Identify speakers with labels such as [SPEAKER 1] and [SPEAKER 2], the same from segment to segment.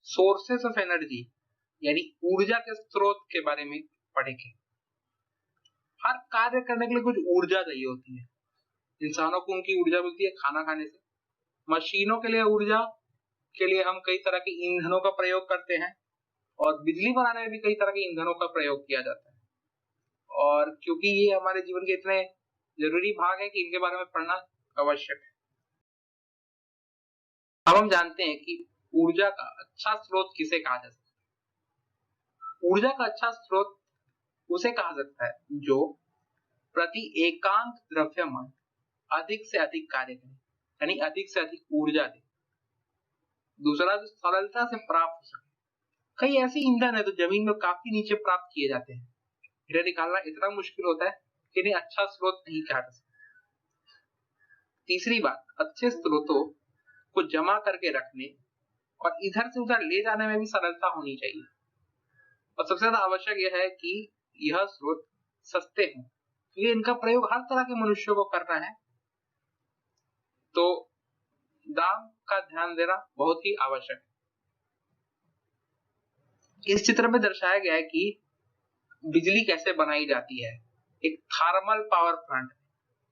[SPEAKER 1] Sources of energy यानी ऊर्जा के स्रोत के बारे में पढ़ेंगे। हर कार्य करने के लिए कुछ ऊर्जा चाहिए होती है। इंसानों को उनकी ऊर्जा मिलती है खाना खाने से, मशीनों के लिए ऊर्जा के लिए हम कई तरह के ईंधनों का प्रयोग करते हैं, और बिजली बनाने में भी कई तरह के ईंधनों का प्रयोग किया जाता है। और क्योंकि ये हमारे जीवन के इतने जरूरी भाग है कि इनके बारे में पढ़ना आवश्यक है। अब हम जानते हैं कि ऊर्जा का अच्छा स्रोत किसे कहा जा सकता है। ऊर्जा का अच्छा स्रोत उसे कहा जाता है जो प्रति एकांक द्रव्यमान अधिक से अधिक कार्य करे, यानी अधिक से अधिक ऊर्जा दे। दूसरा, जो सरलता से प्राप्त हो सके। कई ऐसे ईंधन है तो जमीन में काफी नीचे प्राप्त किए जाते हैं, इन्हें निकालना इतना मुश्किल होता है कि इन्हें अच्छा स्रोत नहीं कहा जा सकता। तीसरी बात, अच्छे स्रोतों को जमा करके रखने और इधर से उधर ले जाने में भी सरलता होनी चाहिए। और सबसे ज्यादा आवश्यक यह है कि यह स्रोत सस्ते हों, क्योंकि इनका प्रयोग हर तरह के मनुष्यों को करना है, तो दाम का ध्यान देना बहुत ही आवश्यक है। इस चित्र में दर्शाया गया है कि बिजली कैसे बनाई जाती है, एक थर्मल पावर प्लांट।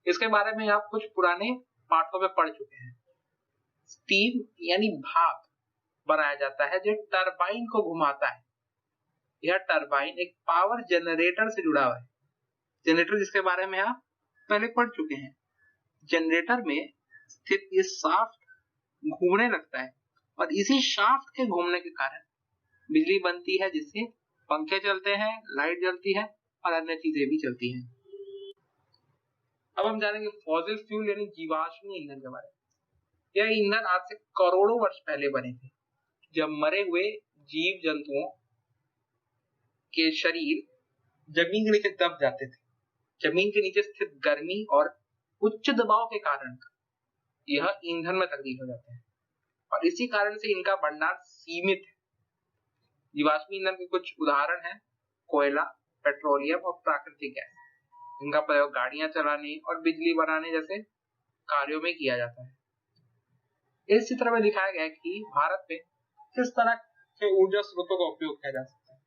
[SPEAKER 1] इसके बारे में आप कुछ पुराने पाठों में पढ़ चुके हैं। स्टीम यानी भाप बनाया जाता है जो टरबाइन को घुमाता है। यह टरबाइन एक पावर जनरेटर से जुड़ा हुआ है। जनरेटर जिसके बारे में आप पहले पढ़ चुके हैं। जनरेटर में स्थित ये शाफ्ट घूमने लगता है, और इसी शाफ्ट के घूमने के कारण बिजली बनती है, जिससे पंखे चलते हैं, लाइट जलती है और अन्य चीजें भी चलती हैं। अब हम जानेंगे फॉसिल फ्यूल यानी जीवाश्मी ईंधन के बारे में। यह ईंधन आज से करोड़ों वर्ष पहले बने थे, जब मरे हुए जीव जंतुओं के शरीर जमीन के नीचे दब जाते थे। जमीन के नीचे स्थित गर्मी और उच्च दबाव के कारण यह ईंधन में तब्दील हो जाते हैं, और इसी कारण से इनका भंडार सीमित है। जीवाश्मी ईंधन के कुछ उदाहरण हैं कोयला, पेट्रोलियम और प्राकृतिक गैस। इनका प्रयोग गाड़ियां चलाने और बिजली बनाने जैसे कार्यों में किया जाता है। इस चित्र में दिखाया गया है कि भारत में किस तरह के ऊर्जा स्रोतों का उपयोग किया जा सकता है।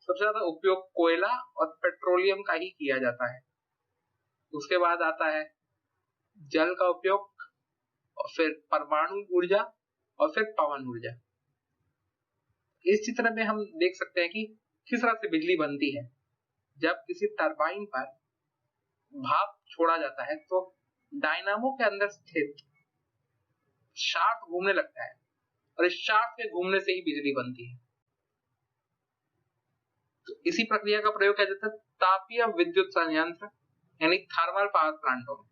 [SPEAKER 1] सबसे ज्यादा उपयोग कोयला और पेट्रोलियम का ही किया जाता है। उसके बाद आता है जल का उपयोग, और फिर परमाणु ऊर्जा, और फिर पवन ऊर्जा। इस चित्र में हम देख सकते हैं कि किस तरह से बिजली बनती है। जब किसी टरबाइन पर भाप छोड़ा जाता है तो डायनामो के अंदर स्थित शाफ्ट घूमने लगता है, और इस शाफ्ट के घूमने से ही बिजली बनती है। तो इसी प्रक्रिया का प्रयोग किया जाता है तापीय विद्युत संयंत्र यानी थर्मल पावर प्लांटों में।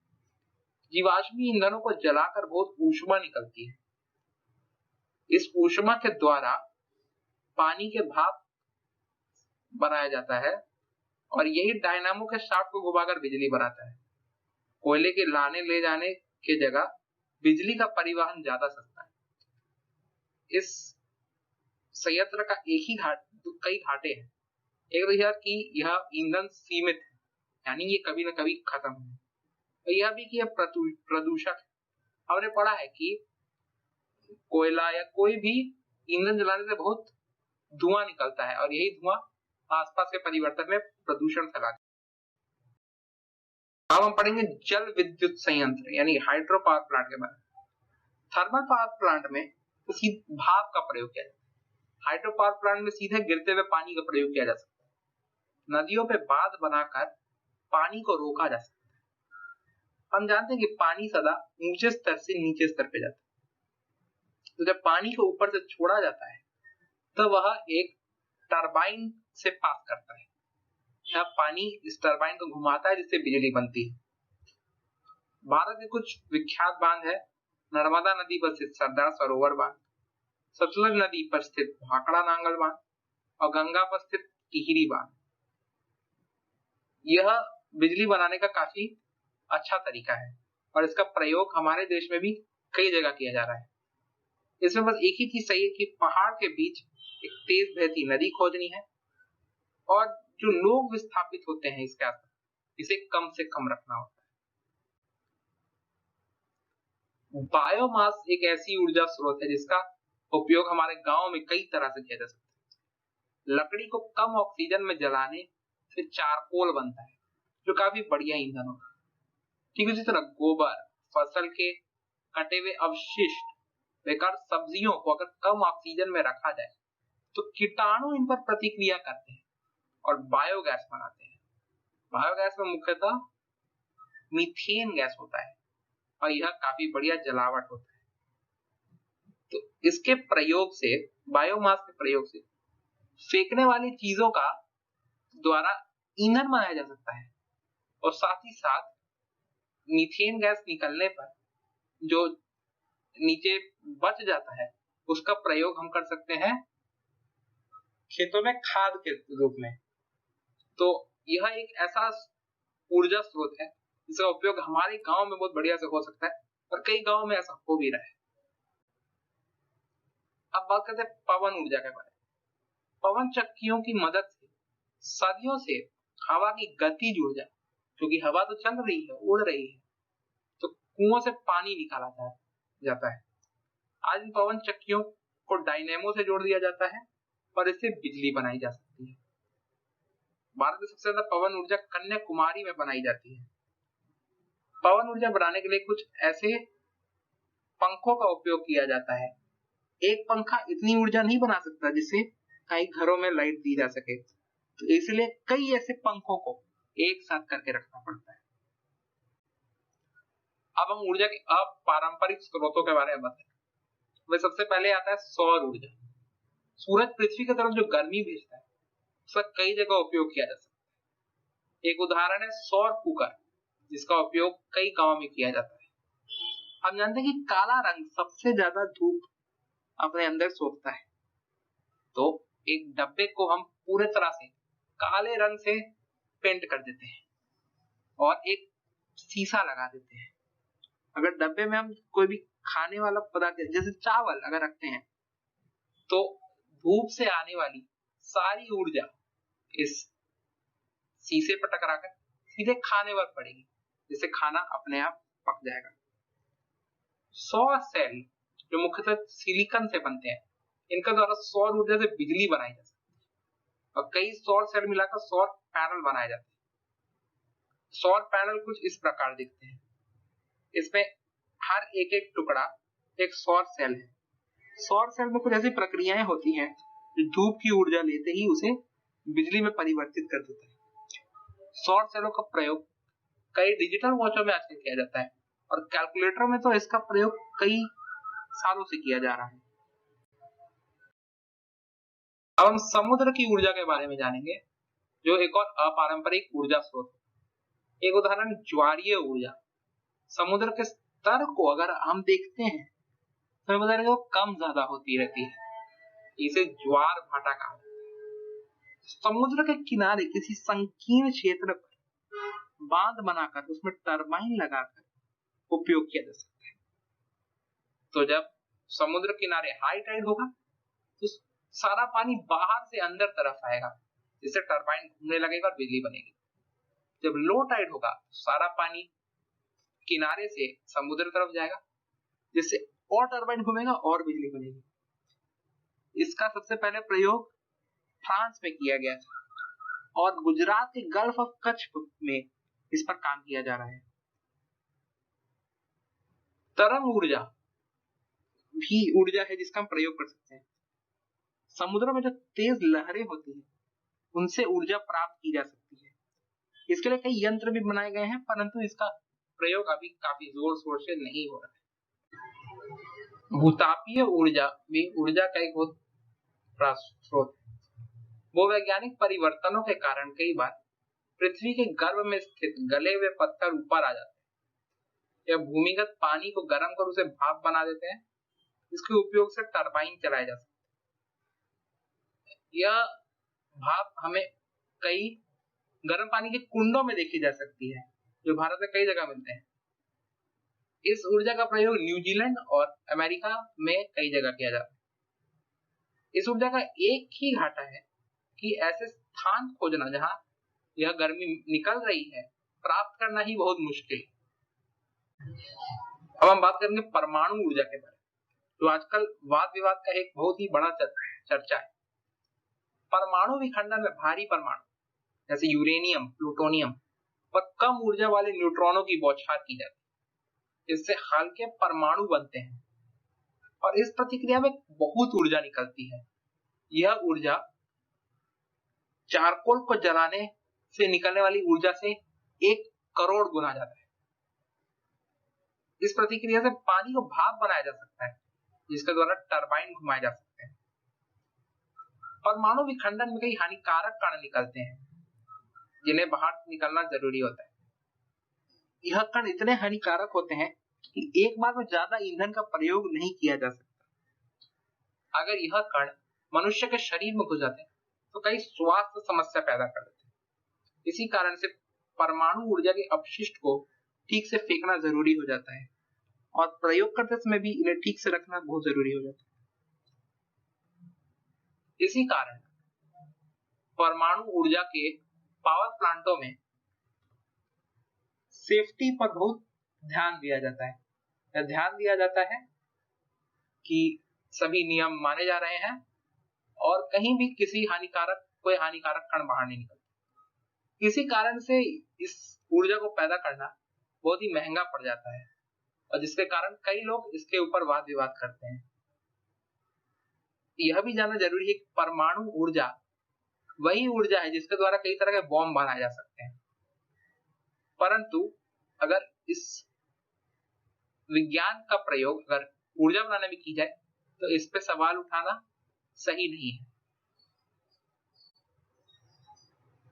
[SPEAKER 1] जीवाश्मी ईंधनों को जलाकर बहुत ऊष्मा निकलती है। इस ऊष्मा के द्वारा पानी के भाप बनाया जाता है, और यही डायनामो के शाफ्ट को घुमाकर बिजली बनाता है। कोयले के लाने ले जाने के जगह बिजली का परिवहन ज्यादा सस्ता है। इस संयंत्र का एक ही कई घाटे हैं। एक तो यह कि यह ईंधन सीमित है, यानी ये कभी ना कभी खत्म है, और यह भी कि यह प्रदूषक है। हमने पढ़ा है कि कोयला या कोई भी ईंधन जलाने से बहुत धुआं निकलता है, और यही धुआं आसपास के परिवर्तन में प्रदूषण फैलाता है। अब हम पढ़ेंगे जल विद्युत संयंत्र यानी हाइड्रो पावर प्लांट के बारे में। थर्मल पावर प्लांट में उसी भाप का प्रयोग किया जाता है। हाइड्रो पावर प्लांट में सीधे गिरते हुए पानी का प्रयोग किया जा सकता है। नदियों पे बांध बनाकर पानी को रोका जा सकता है। हम जानते हैं कि पानी सदा ऊंचे स्तर से नीचे स्तर पे जाता है, तो जब पानी को ऊपर से छोड़ा जाता है तो वह एक टरबाइन से पास करता है। यह पानी इस टरबाइन को घुमाता है, जिससे बिजली बनती है। भारत के कुछ विख्यात बांध है नर्मदा नदी पर स्थित सरदार सरोवर बांध, सतलज नदी पर स्थित भाखड़ा नांगल बांध, और गंगा पर स्थित टिहरी बांध। यह बिजली बनाने का काफी अच्छा तरीका है, और इसका प्रयोग हमारे देश में भी कई जगह किया जा रहा है। इसमें बस एक ही चीज चाहिए कि पहाड़ के बीच एक तेज बहती नदी खोजनी है, और जो लोग विस्थापित होते हैं इसके आसपास, इसे कम से कम रखना होता है। बायोमास एक ऐसी ऊर्जा स्रोत है जिसका उपयोग हमारे गांव में कई तरह से किया जा सकता है। लकड़ी को कम ऑक्सीजन में जलाने से चारकोल बनता है, जो काफी बढ़िया ईंधन होता है। ठीक उसी तरह गोबर, फसल के कटे हुए अवशिष्ट, बेकार सब्जियों को अगर कम ऑक्सीजन में रखा जाए तो कीटाणु इन पर प्रतिक्रिया करते हैं और बायोगैस बनाते हैं। बायोगैस में मुख्यतः मीथेन गैस होता है और यह काफी बढ़िया जलावट होता है। तो इसके प्रयोग से, बायोमास के प्रयोग से फेंकने वाली चीजों का द्वारा ईंधन बनाया जा सकता है और साथ ही साथ मीथेन गैस निकलने पर जो नीचे बच जाता है उसका प्रयोग हम कर सकते हैं खेतों में खाद के रूप में। तो यह एक ऐसा ऊर्जा स्रोत है जिसका उपयोग हमारे गांव में बहुत बढ़िया से हो सकता है और कई गांव में ऐसा हो भी रहा है। अब बात करते हैं पवन ऊर्जा के बारे में। पवन चक्कियों की मदद से सदियों से हवा की गतिज ऊर्जा, क्योंकि हवा तो चल रही है, उड़ रही है, तो कुओं से पानी निकाला जाता है। आज इन पवन चक्कियों को डायनेमो से जोड़ दिया जाता है और इससे बिजली बनाई जा सकती है। भारत में सबसे ज्यादा पवन ऊर्जा कन्याकुमारी में बनाई जाती है। पवन ऊर्जा बनाने के लिए कुछ ऐसे पंखों का उपयोग किया जाता है। एक पंखा इतनी ऊर्जा नहीं बना सकता जिससे कई घरों में लाइट दी जा सके, तो इसलिए कई ऐसे पंखों को एक साथ करके रखना पड़ता है। अब हम ऊर्जा के अपारंपरिक स्रोतों के बारे में बताएं। वह सबसे पहले आता है सौर ऊर्जा। सूरज पृथ्वी की तरफ जो गर्मी भेजता है उसका कई जगह उपयोग किया जा सकता है। एक उदाहरण है सौर कुकर, जिसका उपयोग कई गांवों में किया जाता है। हम जानते हैं कि काला रंग सबसे ज्यादा धूप अपने अंदर सोखता है, तो एक डब्बे को हम पूरे तरह से काले रंग से पेंट कर देते हैं और एक शीशा लगा देते हैं। अगर डब्बे में हम कोई भी खाने वाला पदार्थ जैसे चावल अगर रखते हैं तो धूप से आने वाली सारी ऊर्जा इस शीशे पर टकराकर सीधे खाने पर पड़ेगी, जिससे खाना अपने आप पक जाएगा। सौर सेल जो मुख्यतः सिलिकॉन से बनते हैं, इनका द्वारा सौर ऊर्जा से बिजली बनाई जा सकती है और कई सौर सेल मिलाकर सौर पैनल बनाए जाते हैं। सौर पैनल कुछ इस प्रकार दिखते हैं। इसमें हर एक एक टुकड़ा एक सौर सेल है। सौर सेल में कुछ ऐसी प्रक्रियाएं होती हैं जो धूप की ऊर्जा लेते ही उसे बिजली में परिवर्तित कर देता है। सौर सेलों का प्रयोग कई डिजिटल वॉचों में आजकल किया जाता है और कैलकुलेटरों में तो इसका प्रयोग कई सालों से किया जा रहा है। अब हम समुद्र की ऊर्जा के बारे में जानेंगे, जो एक और अपारंपरिक ऊर्जा स्रोत है। एक उदाहरण ज्वारीय ऊर्जा। समुद्र के स्तर को अगर हम देखते हैं तो हमें पता है कि वो कम ज्यादा होती रहती है, इसे ज्वार भाटा कहा जाता है। समुद्र के किनारे किसी संकीर्ण क्षेत्र पर बांध बनाकर उसमें टरबाइन लगाकर उपयोग किया जा सकता है। तो जब समुद्र किनारे हाई टाइड होगा तो सारा पानी बाहर से अंदर तरफ आएगा, जिससे टरबाइन घूमने लगेगा और बिजली बनेगी। जब लो टाइड होगा तो सारा पानी किनारे से समुद्र तरफ जाएगा, जिससे और टरबाइन घूमेगा और बिजली बनेगी। इसका सबसे पहले प्रयोग फ्रांस में किया गया था और गुजरात के गल्फ ऑफ कच्छ में इस पर काम किया जा रहा है। तरंग ऊर्जा भी ऊर्जा है जिसका हम प्रयोग कर सकते हैं। समुद्र में जो तेज लहरें होती हैं उनसे ऊर्जा प्राप्त की जा सकती है। इसके लिए कई यंत्र भी बनाए गए हैं, परंतु इसका प्रयोग अभी काफी जोर शोर से नहीं हो रहा है। भूतापीय ऊर्जा भी ऊर्जा का एक बहुत बड़ा स्रोत है। वो वैज्ञानिक परिवर्तनों के कारण कई बार पृथ्वी के गर्भ में स्थित गले हुए पत्थर ऊपर आ जाते हैं या भूमिगत पानी को गर्म कर उसे भाप बना देते हैं। इसके उपयोग से टरबाइन चलाए जा सकते हैं। यह भाप हमें कई गर्म पानी के कुंडों में देखी जा सकती है, जो भारत में कई जगह मिलते हैं। इस ऊर्जा का प्रयोग न्यूजीलैंड और अमेरिका में कई जगह किया जाता है। इस ऊर्जा का एक ही घाटा है कि ऐसे स्थान खोजना जहां यह गर्मी निकल रही है, प्राप्त करना ही बहुत मुश्किल है। अब हम बात करेंगे परमाणु ऊर्जा के बारे में। जो आजकल वाद विवाद का एक बहुत ही बड़ा चर्चा है। परमाणु विखंडन में भारी परमाणु जैसे यूरेनियम, प्लूटोनियम और कम ऊर्जा वाले न्यूट्रॉनों की बौछार की जाती है। इससे हल्के परमाणु बनते हैं और इस प्रतिक्रिया में बहुत ऊर्जा निकलती है। यह ऊर्जा चारकोल को जलाने से निकलने वाली ऊर्जा से 1 करोड़ गुना ज्यादा है। इस प्रतिक्रिया से पानी को भाप बनाया जा सकता है, जिसके द्वारा टरबाइन घुमाए जा सकते हैं। परमाणु विखंडन में कई हानिकारक कण निकलते हैं, जिन्हें बाहर निकलना जरूरी होता है। यह कण इतने हानिकारक होते हैं कि एक बार में ज्यादा ईंधन का प्रयोग नहीं किया जा सकता। अगर यह कण मनुष्य के शरीर में घुस जाते हैं तो कई स्वास्थ्य समस्या पैदा कर देते हैं। इसी कारण से परमाणु ऊर्जा के अपशिष्ट को ठीक से फेंकना जरूरी हो जाता है और प्रयोग करते समय भी इन्हें ठीक से रखना बहुत जरूरी हो जाता है। इसी कारण परमाणु ऊर्जा के पावर प्लांटों में सेफ्टी पर बहुत ध्यान दिया जाता है। यह ध्यान दिया जाता है कि सभी नियम माने जा रहे हैं और कहीं भी कोई हानिकारक कण बाहर नहीं निकलता। इसी कारण से इस ऊर्जा को पैदा करना बहुत ही महंगा पड़ जाता है और जिसके कारण कई लोग इसके ऊपर वाद विवाद करते हैं। यह भी जानना जरूरी है कि परमाणु ऊर्जा वही ऊर्जा है जिसके द्वारा कई तरह के बॉम्ब बनाए जा सकते हैं, परंतु अगर इस विज्ञान का प्रयोग अगर ऊर्जा बनाने में की जाए तो इस पे सवाल उठाना सही नहीं है।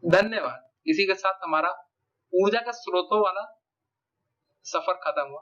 [SPEAKER 1] धन्यवाद। इसी के साथ हमारा ऊर्जा का स्रोतों वाला सफर खत्म हुआ।